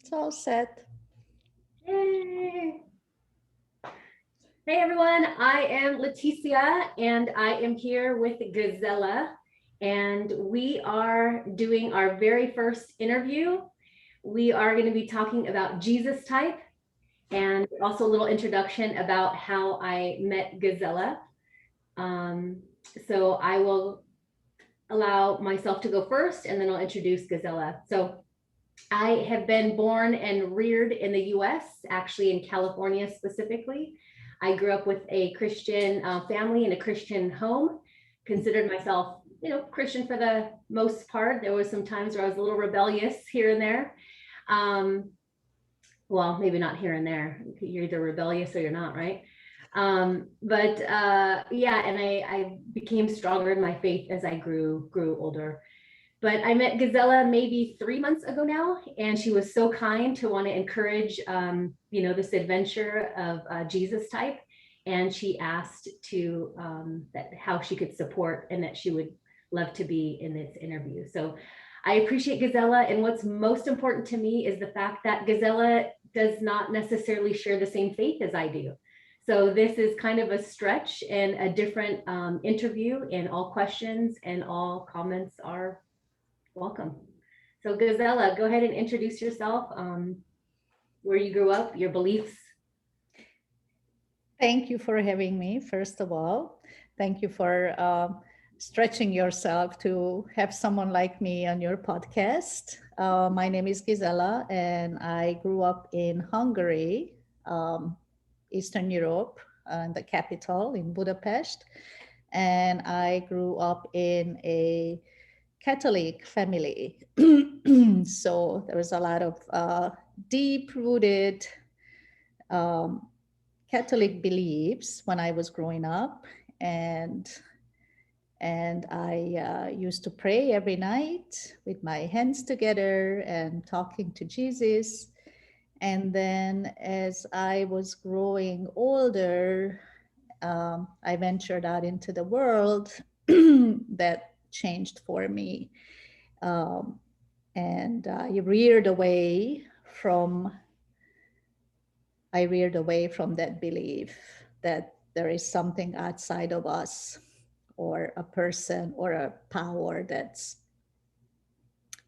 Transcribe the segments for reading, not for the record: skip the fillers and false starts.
It's all set. Yay! Hey everyone, I am Leticia and I am here with Gizella, and we are doing our very first interview. We are going to be talking about Jesus type and also a little introduction about how I met Gizella. Um, so I will allow myself to go first and then I'll introduce Gizella. So I have been born and reared in the US, actually in California specifically. I grew up with a Christian family in a Christian home, considered myself, Christian for the most part. There was some times where I was a little rebellious here and there. Well, maybe not here and there. You're either rebellious or you're not, right? Yeah, and I became stronger in my faith as I grew older. But I met Gizella maybe 3 months ago now, and she was so kind to want to encourage, this adventure of Jesus type. And she asked to that how she could support and that she would love to be in this interview. So I appreciate Gizella, and what's most important to me is the fact that Gizella does not necessarily share the same faith as I do. So this is kind of a stretch and a different interview, and all questions and all comments are welcome. So Gizella, go ahead and introduce yourself, where you grew up, your beliefs. Thank you for having me, first of all. Thank you for stretching yourself to have someone like me on your podcast. My name is Gizella, and I grew up in Hungary, Eastern Europe, the capital in Budapest. And I grew up in a Catholic family. So there was a lot of deep-rooted Catholic beliefs when I was growing up, and I used to pray every night with my hands together and talking to Jesus. And then as I was growing older, I ventured out into the world. That changed for me. And I reared away from that belief that there is something outside of us, or a person or a power that's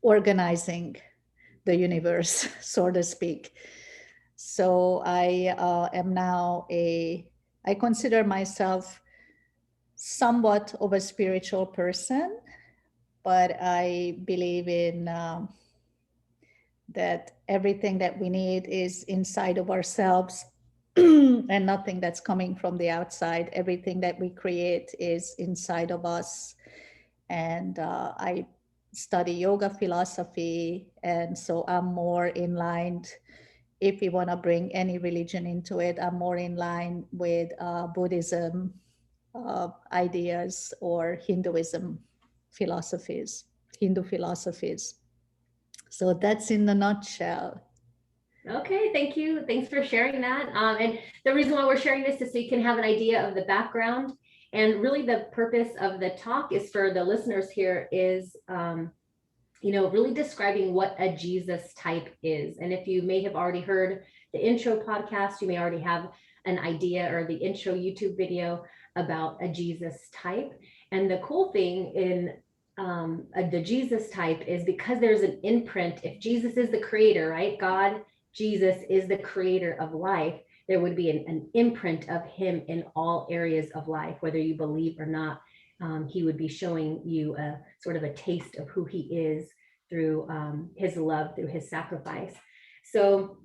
organizing the universe, so to speak. So I consider myself somewhat of a spiritual person, but I believe in that everything that we need is inside of ourselves and nothing that's coming from the outside. Everything that we create is inside of us. And I study yoga philosophy, and so I'm more in line, if we want to bring any religion into it, I'm more in line with Buddhism ideas or Hinduism philosophies, Hindu philosophies. So that's in a nutshell. Okay, thank you. Thanks for sharing that. And the reason why we're sharing this is so you can have an idea of the background. And really the purpose of the talk is for the listeners here is, really describing what a Jesus type is. And if you may have already heard the intro podcast, you may already have an idea, or the intro YouTube video about a Jesus type. And the cool thing in the Jesus type is because there's an imprint. If Jesus is the creator, right? God, Jesus is the creator of life. There would be an imprint of him in all areas of life, whether you believe or not. He would be showing you a sort of a taste of who he is through his love, through his sacrifice. So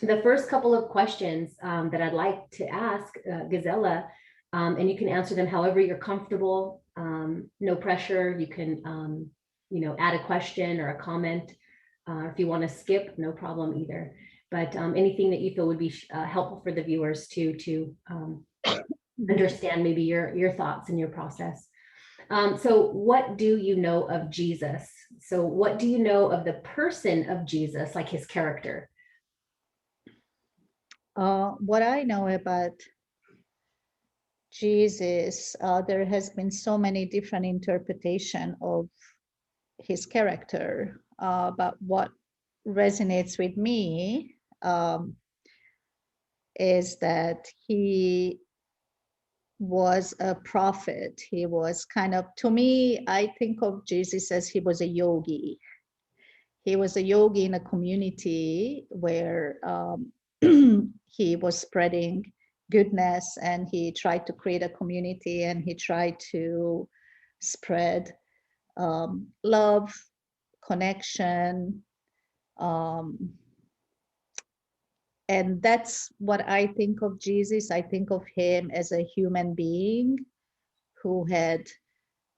the first couple of questions that I'd like to ask Gizella, and you can answer them however you're comfortable, no pressure. You can, add a question or a comment. If you want to skip, no problem either. But anything that you feel would be helpful for the viewers to understand maybe your thoughts and your process. So what do you know of Jesus? So what do you know of the person of Jesus, like his character? What I know about Jesus, there has been so many different interpretation of his character, about what resonates with me is that he was a prophet. He was kind of, to me, I think of Jesus as he was a yogi. He was a yogi in a community where he was spreading goodness, and he tried to create a community, and he tried to spread love, connection. And that's what I think of Jesus. I think of him as a human being who had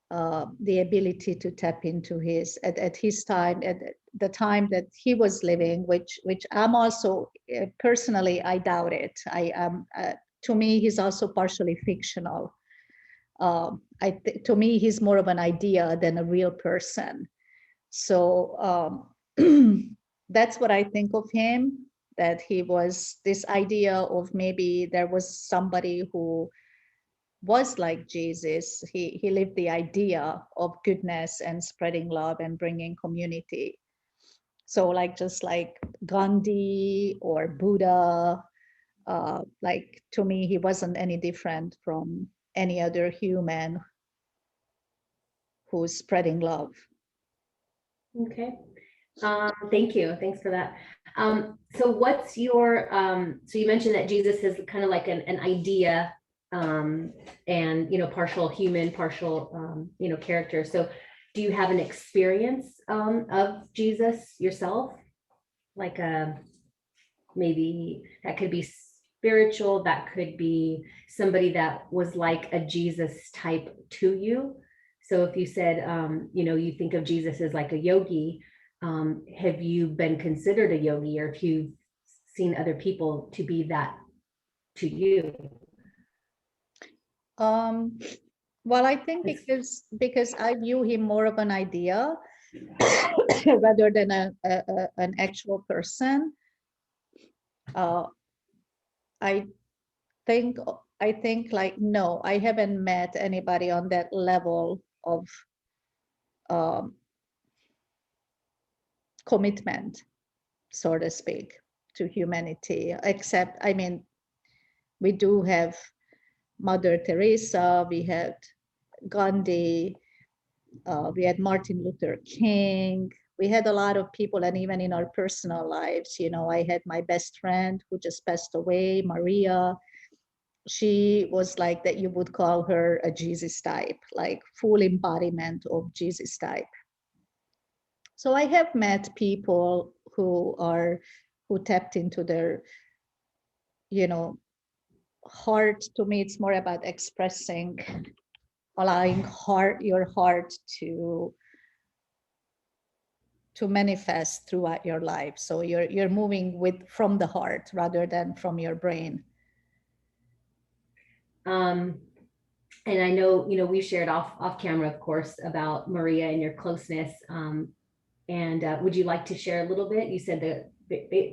the ability to tap into his at his time, at the time that he was living, which I'm also personally, I doubt it. I am to me he's also partially fictional. To me he's more of an idea than a real person. So that's what I think of him, that he was this idea of maybe there was somebody who was like Jesus. He lived the idea of goodness and spreading love and bringing community. So like just like Gandhi or Buddha, like to me he wasn't any different from any other human who's spreading love. Okay. Thank you. Thanks for that. So what's your, so you mentioned that Jesus is kind of like an idea, and, partial human, partial, character. So do you have an experience, of Jesus yourself? Like, maybe that could be spiritual, that could be somebody that was like a Jesus type to you. So if you said, you think of Jesus as like a yogi, have you been considered a yogi, or have you seen other people to be that to you? Well, I think because I view him more of an idea rather than an actual person. I think like, no, I haven't met anybody on that level of um, commitment, so to speak, to humanity. Except, I mean, we do have Mother Teresa, we had Gandhi, we had Martin Luther King. We had a lot of people, and even in our personal lives, I had my best friend who just passed away, Maria. She was like that, you would call her a Jesus type, like full embodiment of Jesus type. So I have met people who tapped into their, heart. To me, it's more about expressing, allowing your heart to manifest throughout your life. So you're moving from the heart rather than from your brain. And I know, we shared off camera, of course, about Maria and your closeness. And would you like to share a little bit? You said that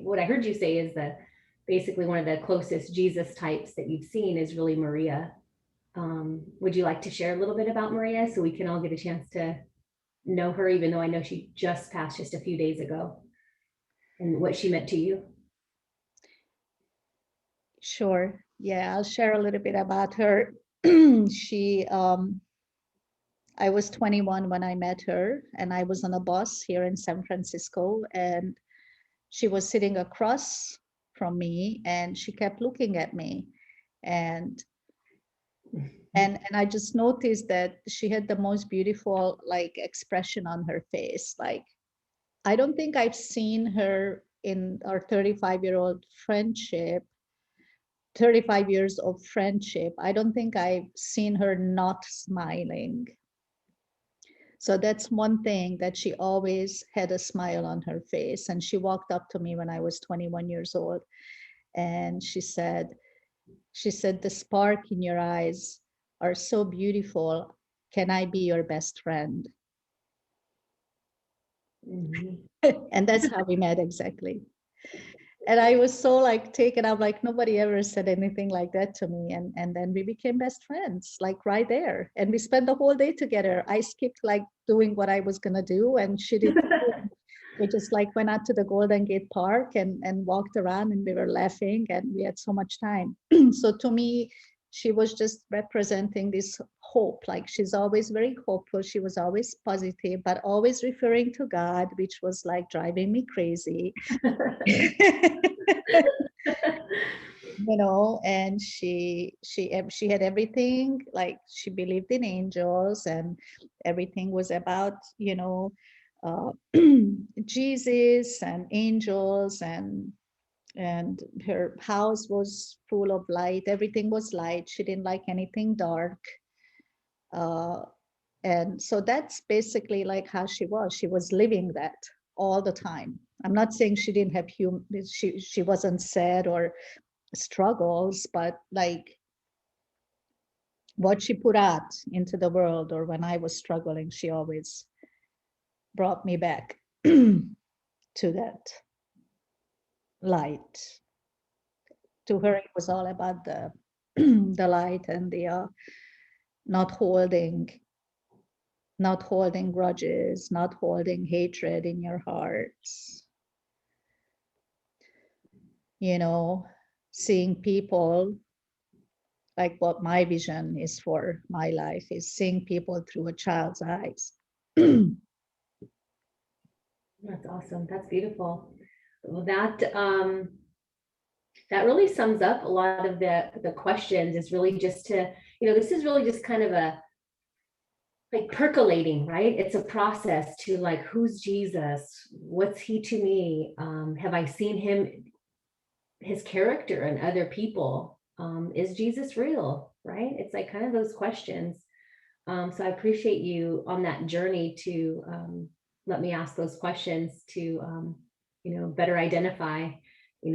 what I heard you say is that basically one of the closest Jesus types that you've seen is really Maria. Would you like to share a little bit about Maria so we can all get a chance to know her, even though I know she just passed just a few days ago, and what she meant to you? Sure. Yeah, I'll share a little bit about her. I was 21 when I met her, and I was on a bus here in San Francisco, and she was sitting across from me, and she kept looking at me, and I just noticed that she had the most beautiful expression on her face. Like, I don't think I've seen her in our 35-year-old friendship, 35 years of friendship. I don't think I've seen her not smiling. So that's one thing, that she always had a smile on her face. And she walked up to me when I was 21 years old, and she said, the spark in your eyes are so beautiful. Can I be your best friend? Mm-hmm. And that's how we met exactly. And I was so taken up, nobody ever said anything like that to me. And then we became best friends, right there. And we spent the whole day together. I skipped doing what I was gonna do, and she did too. We just like went out to the Golden Gate Park and walked around, and we were laughing, and we had so much time. So to me, she was just representing this hope. Like, she's always very hopeful. She was always positive, but always referring to God, which was like driving me crazy. And she had everything. Like, she believed in angels, and everything was about uh, Jesus and angels, and her house was full of light. Everything was light. She didn't like anything dark. uh, and so that's basically like how she was. She was living that all the time. I'm not saying she didn't have she wasn't sad or struggles, but like what she put out into the world, or when I was struggling, she always brought me back to that light. To her, it was all about the the light, and the not holding grudges, not holding hatred in your hearts. Seeing people, like what my vision is for my life, is seeing people through a child's eyes. That's awesome. That's beautiful. Well, that really sums up a lot of the questions. Is really just to, this is really just kind of a like percolating, right? It's a process to like, who's Jesus? What's he to me? Have I seen him, his character and other people? Is Jesus real? Right? It's like kind of those questions. So I appreciate you on that journey to let me ask those questions to better identify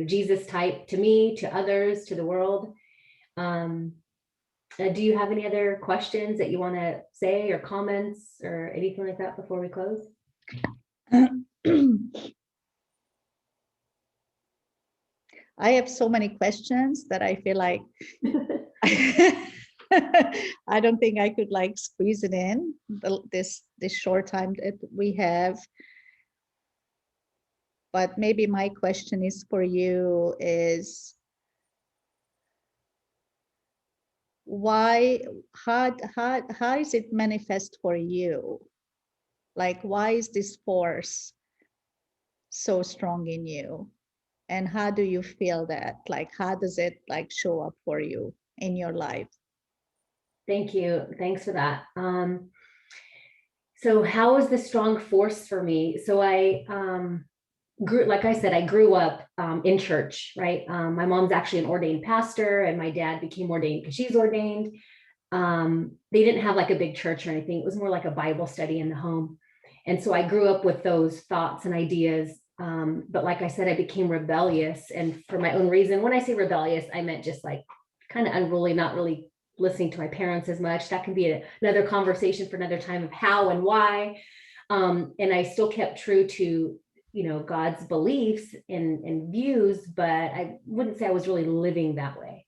Jesus type to me, to others, to the world. Do you have any other questions that you want to say, or comments, or anything like that before we close? I have so many questions that I feel like I don't think I could like squeeze it in this short time that we have. But maybe my question is for you is, how is it manifest for you? Like, why is this force so strong in you? And how do you feel that? Like, how does it like show up for you in your life? Thank you. Thanks for that. So how was the strong force for me? So I grew, like I said, I grew up in church, right? My mom's actually an ordained pastor, and my dad became ordained because she's ordained. They didn't have like a big church or anything. It was more like a Bible study in the home. And so I grew up with those thoughts and ideas. But like I said, I became rebellious, and for my own reason. When I say rebellious, I meant just like kind of unruly, not really listening to my parents as much. That can be another conversation for another time of how and why. And I still kept true to God's beliefs and views, but I wouldn't say I was really living that way.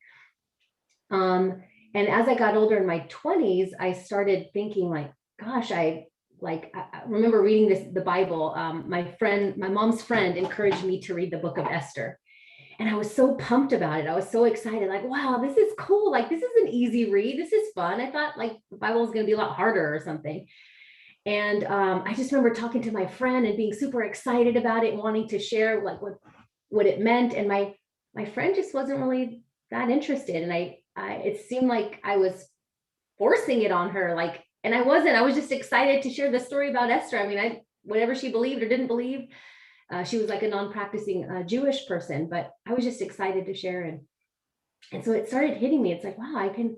And as I got older in my 20s, I started thinking like, gosh, I remember reading the Bible. My mom's friend encouraged me to read the book of Esther. And I was so pumped about it. I was so excited, like, wow, this is cool. Like, this is an easy read. This is fun. I thought like the Bible was going to be a lot harder or something. And I just remember talking to my friend and being super excited about it and wanting to share like what it meant. And my friend just wasn't really that interested. And it seemed like I was forcing it on her. Like, and I wasn't. I was just excited to share the story about Esther. I mean, whatever she believed or didn't believe, she was like a non-practicing Jewish person, but I was just excited to share. And so it started hitting me. It's like, wow, I can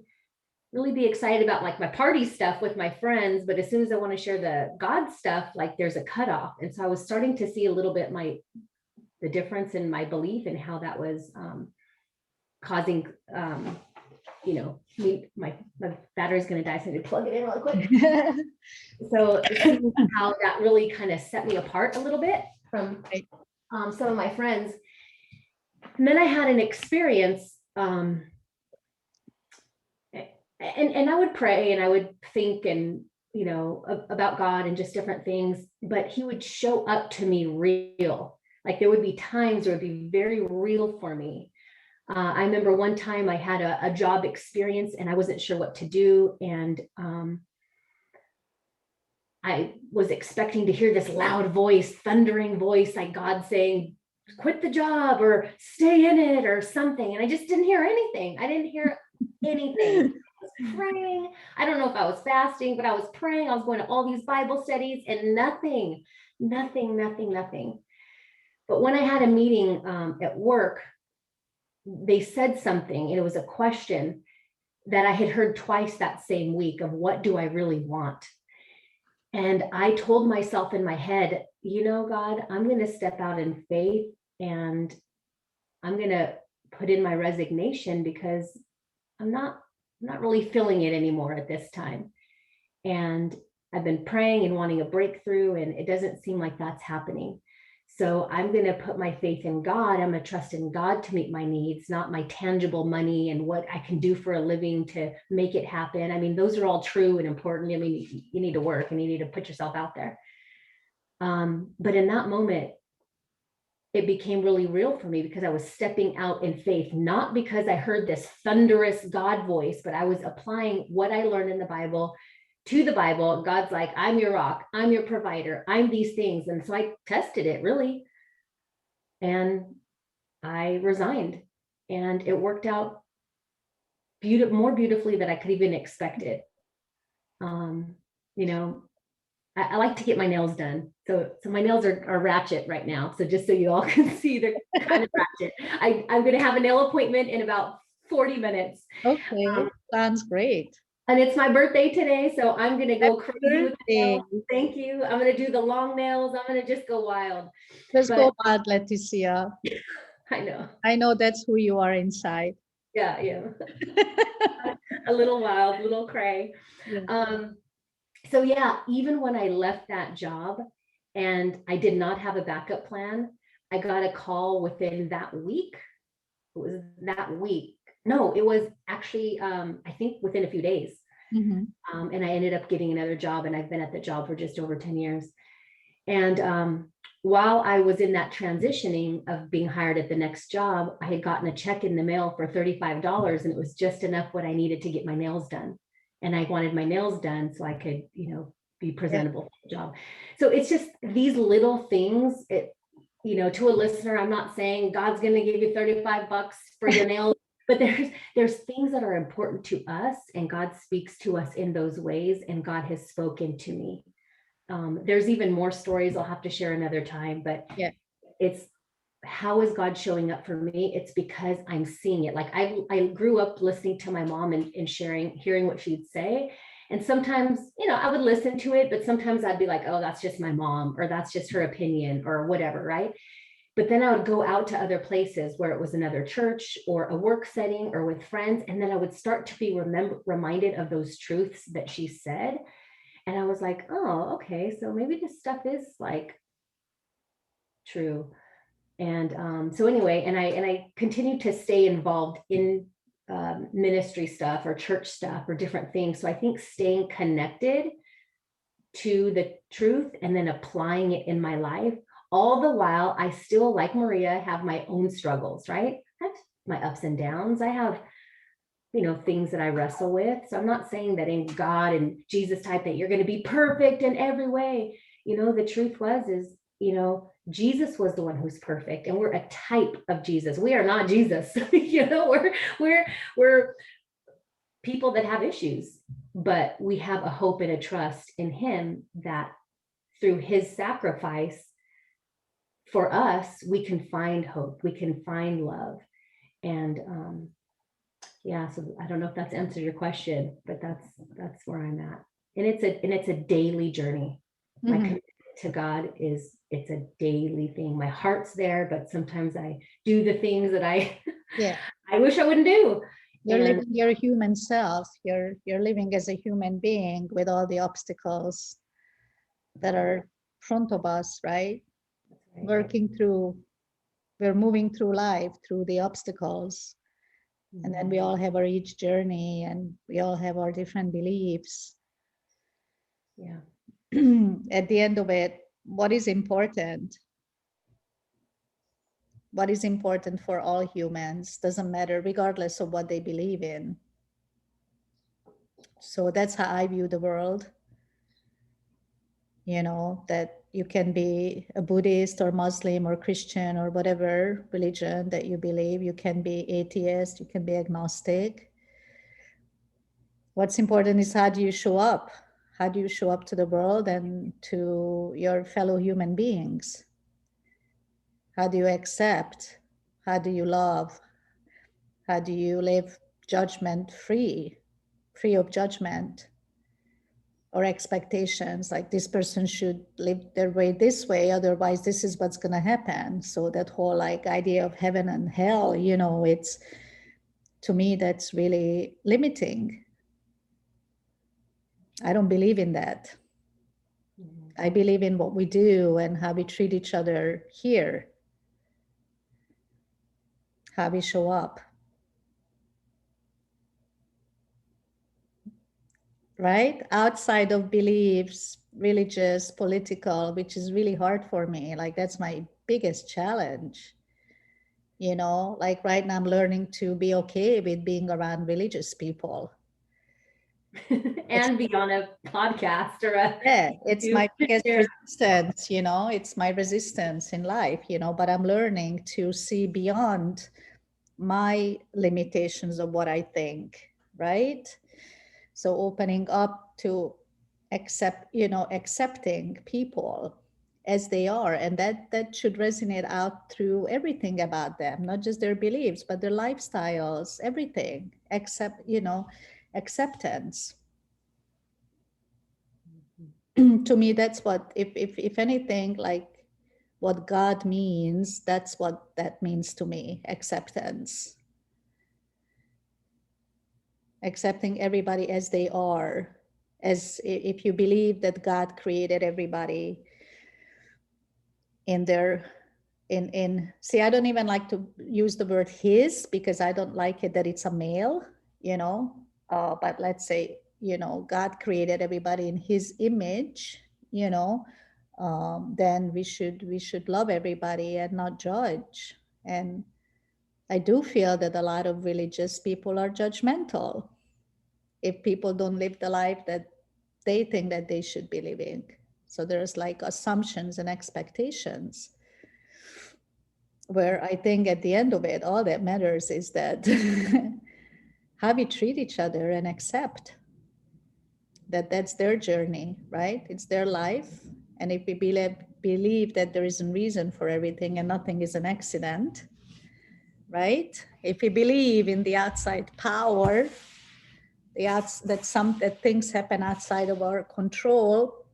really be excited about like my party stuff with my friends, but as soon as I want to share the God stuff, like there's a cutoff. And so I was starting to see a little bit the difference in my belief and how that was causing, my battery's going to die, so I need to plug it in real quick. So how that really kind of set me apart a little bit from some of my friends. And then I had an experience, and I would pray and I would think and you know, about God and just different things, but he would show up to me real. Like there would be times where it would be very real for me. I remember one time I had a job experience and I wasn't sure what to do. And I was expecting to hear this loud voice, thundering voice, like God saying, quit the job or stay in it or something. And I just didn't hear anything. I didn't hear anything. I was praying. I don't know if I was fasting, but I was praying. I was going to all these Bible studies and nothing. But when I had a meeting at work, they said something, and it was a question that I had heard twice that same week of what do I really want? And I told myself in my head, you know, God, I'm going to step out in faith and I'm going to put in my resignation because I'm not really feeling it anymore at this time. And I've been praying and wanting a breakthrough, and it doesn't seem like that's happening. So I'm going to put my faith in God. I'm going to trust in God to meet my needs, not my tangible money and what I can do for a living to make it happen. I mean, those are all true and important. I mean, you need to work and you need to put yourself out there. But in that moment, it became really real for me because I was stepping out in faith, not because I heard this thunderous God voice, but I was applying what I learned in the Bible to the Bible. God's like, I'm your rock, I'm your provider, I'm these things. And so I tested it really. And I resigned, and it worked out more beautifully than I could even expect it. You know, I like to get my nails done. So my nails are ratchet right now. So just so you all can see, they're kind of ratchet. I'm going to have a nail appointment in about 40 minutes. Okay, sounds great. And it's my birthday today, so I'm going to go Happy crazy with the nails. birthday. Thank you. I'm going to do the long nails. I'm going to just go wild. Let's go wild, Leticia. I know. I know that's who you are inside. Yeah. A little wild, little cray. Yeah. So yeah, even when I left that job and I did not have a backup plan, I got a call within that week. It was that week. No, it was actually, I think within a few days. Mhm. And I ended up getting another job, and I've been at the job for just over 10 years. And while I was in that transitioning of being hired at the next job, I had gotten a check in the mail for $35, and it was just enough what I needed to get my nails done. And I wanted my nails done so I could, you know, be presentable for the job. So it's just these little things. You know, to a listener, I'm not saying God's going to give you $35 for your nails, but there's things that are important to us, and God speaks to us in those ways, and God has spoken to me. There's even more stories I'll have to share another time, but Yeah. it's how is God showing up for me? It's because I'm seeing it. Like I grew up listening to my mom and hearing what she'd say. And sometimes, you know, I would listen to it, but sometimes I'd be like, oh, that's just my mom, or that's just her opinion, or whatever, right? But then I would go out to other places where it was another church or a work setting or with friends. And then I would start to be reminded of those truths that she said. And I was like, oh, okay, so maybe this stuff is like true. And so anyway, and I continued to stay involved in ministry stuff or church stuff or different things. So I think staying connected to the truth and then applying it in my life, all the while I still, like Maria, have my own struggles, right? I have my ups and downs. I have, you know, things that I wrestle with. So I'm not saying that in God and Jesus type that you're going to be perfect in every way. You know, the truth is, you know, Jesus was the one who's perfect, and we're a type of Jesus. We are not Jesus. You know, we're people that have issues, but we have a hope and a trust in him that through his sacrifice for us, we can find hope, we can find love. And yeah, so I don't know if that's answered your question, but that's where I'm at. And it's a daily journey. My commitment to God it's a daily thing. My heart's there, but sometimes I do the things that I wish I wouldn't do. You're living your human self. You're living as a human being with all the obstacles that are in front of us, right? We're moving through life through the obstacles. And then we all have our each journey, and we all have our different beliefs. Yeah. At the end of it, what is important? What is important for all humans doesn't matter, regardless of what they believe in. So that's how I view the world. You know, that you can be a Buddhist or Muslim or Christian or whatever religion that you believe. You can be atheist, you can be agnostic. What's important is how do you show up? How do you show up to the world and to your fellow human beings? How do you accept? How do you love? How do you live judgment free, free of judgment or expectations? Like this person should live their way this way, otherwise this is what's going to happen. So that whole like idea of heaven and hell, you know, it's, to me, that's really limiting. I don't believe in that. I believe in what we do and how we treat each other here, how we show up. Right? Outside of beliefs, religious, political, which is really hard for me. Like that's my biggest challenge. You know, like right now I'm learning to be okay with being around religious people. And be on a podcast or a Yeah, it's YouTube my biggest share. resistance, you know, it's my resistance in life, you know, but I'm learning to see beyond my limitations of what I think, right? So opening up to accepting people as they are, and that should resonate out through everything about them, not just their beliefs, but their lifestyles, everything, acceptance. To me, that's what, if anything, like what God means, that's what that means to me, acceptance. Accepting everybody as they are, as if you believe that God created everybody in their in see, I don't even like to use the word his because I don't like it that it's a male, you know, but let's say, you know, God created everybody in his image, you know, then we should love everybody and not judge. And I do feel that a lot of religious people are judgmental if people don't live the life that they think that they should be living. So there's like assumptions and expectations, where I think at the end of it, all that matters is that how we treat each other and accept that that's their journey, right? It's their life. And if we believe that there is a reason for everything and nothing is an accident, right? If we believe in the outside power, that things happen outside of our control,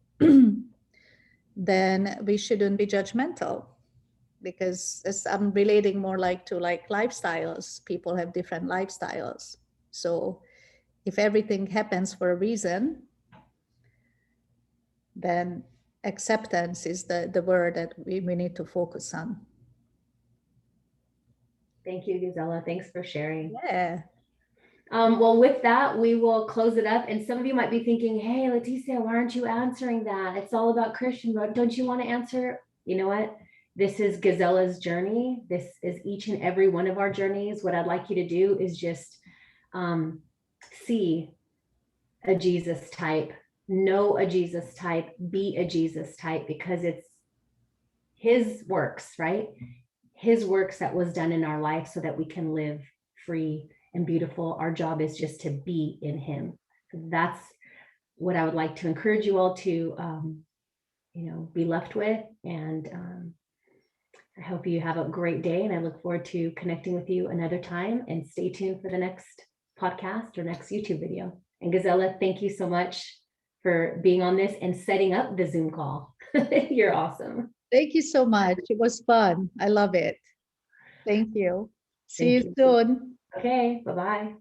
then we shouldn't be judgmental, because as I'm relating more like to like lifestyles, people have different lifestyles. So if everything happens for a reason, then acceptance is the word that we need to focus on. Thank you, Gizella. Thanks for sharing. Yeah. Well, with that, we will close it up. And some of you might be thinking, hey, Leticia, why aren't you answering that? It's all about Christian, but don't you want to answer? You know what? This is Gizella's journey. This is each and every one of our journeys. What I'd like you to do is just see a Jesus type, know a Jesus type, be a Jesus type, because it's his works, right? His works that was done in our life so that we can live free and beautiful. Our job is just to be in him. That's what I would like to encourage you all to, be left with. And I hope you have a great day, and I look forward to connecting with you another time, and stay tuned for the next podcast or next YouTube video. And Gizella, thank you so much for being on this and setting up the Zoom call. You're awesome. Thank you so much. It was fun. I love it. Thank you. See Thank you you. soon. Okay, bye-bye.